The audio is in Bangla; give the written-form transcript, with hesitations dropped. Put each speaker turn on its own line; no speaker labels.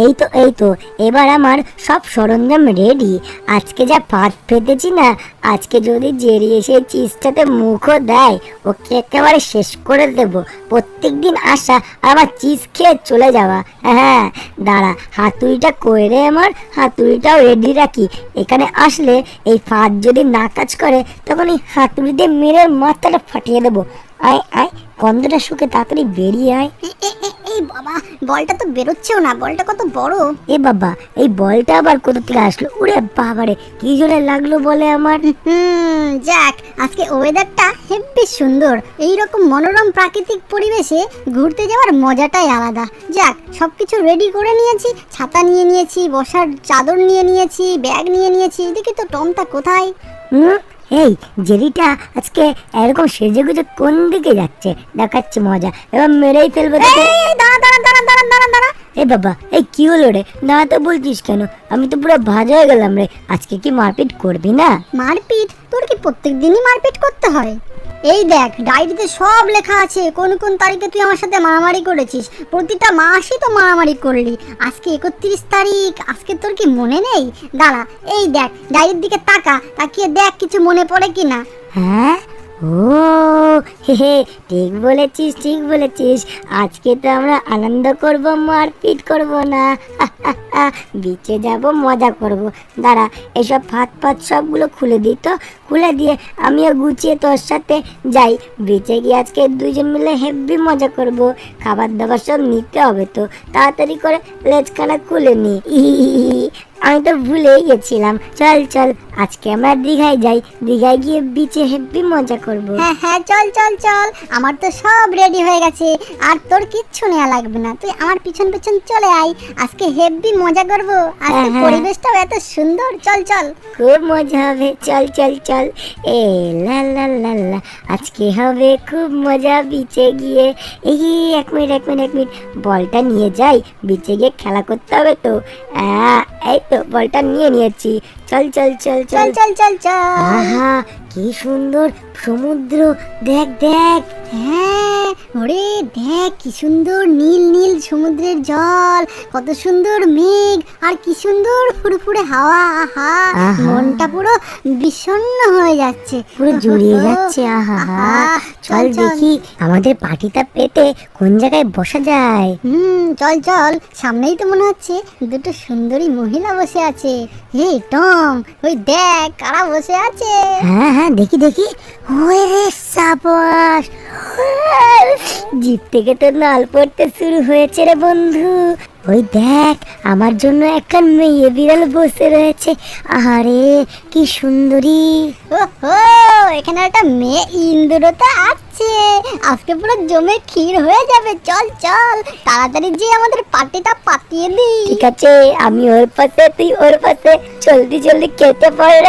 এই তো এবার আমার সব সরঞ্জাম রেডি। আজকে যা পাত পেতেছি না, আজকে যদি জেরি এসে চিজটাতে মুখও দেয়, ওকে একেবারে শেষ করে দেব। প্রত্যেকদিন আসা আবার চিজ খেয়ে চলে যাওয়া। হ্যাঁ দাঁড়া, হাতুড়িটা কইরে আমার হাতুড়িটাও রেডি রাখি। এখানে আসলে এই ফাঁদ যদি না কাজ করে, তখন এই হাতুড়ি দিয়ে মেরে মাথাটা ফাটিয়ে দেবো। আয় আয়, গন্ধটা শুকে তাড়াতাড়ি বেরিয়ে আয়।
এই বাবা, বলটা তো বেরোচ্ছেও না, বলটা কত বড়।
এ বাবা, এই বলটা আবার কোথা থেকে আসলো? ওরে বাবারে, কি জোরে লাগলো বলে আমার।
যাক, আজকে ওয়েদারটা হেব্বি সুন্দর। এই রকম মনোরম প্রাকৃতিক পরিবেশে ঘুরতে যাওয়ার মজাটাই আলাদা। যাক, সবকিছু রেডি করে নিয়েছি, ছাতা নিয়ে নিয়েছি, বসার চাদর নিয়ে নিয়েছি, ব্যাগ নিয়ে নিয়েছি। দেখি তো টমটা কোথায়।
এই জেরিটা আজকে এরকম সেজে গুজে কোন দিকে যাচ্ছে? দেখাচ্ছে মজা, এবার মেরেই ফেলবে তোকে।
দাঁড়া।
এ বাবা, এই কি হলো রে? না তো বলছিস কেন? আমি তো পুরো ভাজা হয়ে গেলাম রে। আজকে কি মারপিট করবি না?
মারপিট? তোর কি প্রত্যেক দিনই মারপিট করতে হয়? এই দেখ, ডায়েরিতে সব লেখা আছে কোন কোন তারিখে তুই আমার সাথে মারামারি করেছিস। প্রতিটা মাসই তো মারামারি করলি। আজকে 31 তারিখ, আজকে তোর কি মনে নেই? দাঁড়া, এই দেখ, ডায়েরির দিকে তাকিয়ে দেখ কিছু মনে পড়ে কিনা।
হ্যাঁ, ও হে, ঠিক বলেছিস। আজকে তো আমরা আনন্দ করব, মারপিট করব না। বিচে যাব, মজা করব। দাঁড়া, এসব ফাঁদ সবগুলো খুলে দিই তো। খুলে দিয়ে আমিও গুছিয়ে তোর সাথে যাই। বিচে গিয়ে আজকে দুইজন মিলে হেব্বি মজা করব। খাবার দাবার সব নিতে হবে তো, তাড়াতাড়ি করে লেজখানা খুলে নি। আমি তো ভুলেই গেছিলাম। চল আজকে আমরা দীঘায় যাই। দীঘায় গিয়ে বিচে হেব্বি মজা করব।
হ্যাঁ, চল। আমার তো সব রেডি হয়ে গেছে, আর তোর কিচ্ছু নেওয়া লাগবে না। তুই আমার পিছন চলে আয়। আজকে হেব্বি মজা করব। আজকে পরিবেশটাও এত সুন্দর। চল।
খুব মজা হবে। চল। এ লা লা লা লা, আজকে হবে খুব মজা বিচে গিয়ে। এই এক মিনিট, বলটা নিয়ে যাই। বিচে গিয়ে খেলা করতে হবে তো। এই তো বলটা নিয়েছি। চল। আহা, কি সুন্দর সমুদ্র, দেখ।
হ্যাঁ, ওরে দেখ কি সুন্দর নীল সমুদ্রের জল, কত সুন্দর মেঘ, আর কি সুন্দর ফুরফুরে হাওয়া। আহা, মনটা পুরো বিষণ্ণ হয়ে যাচ্ছে,
পুরো জুড়িয়ে যাচ্ছে। আহা, চল দেখি আমাদের পার্টিটা পেতে কোন জায়গায় বসা যায়।
চল, সামনেই তো মনে হচ্ছে দুটো সুন্দরী মহিলা বসে আছে। হে টম, ওই দেখ কারা বসে আছে।
হ্যাঁ, দেখি। ওরে রে সাবাস, জিভ থেকে তো নাল পড়তে শুরু হয়েছে রে বন্ধু। ওই দেখ, আমার জন্য একটা মেয়ে বিড়াল বসে রয়েছে। আরে কি সুন্দরী।
এখানে একটা মেয়ে ইন্দুরতা আছে। আজকে পুরো জমে ক্ষীর হয়ে যাবে। চল তাড়াতাড়ি যে আমাদের পার্টিটা পাতিয়ে দিই।
ঠিক আছে, আমি ওর পাশে, তুই ওর পাশে। জলদি কেটে পড়।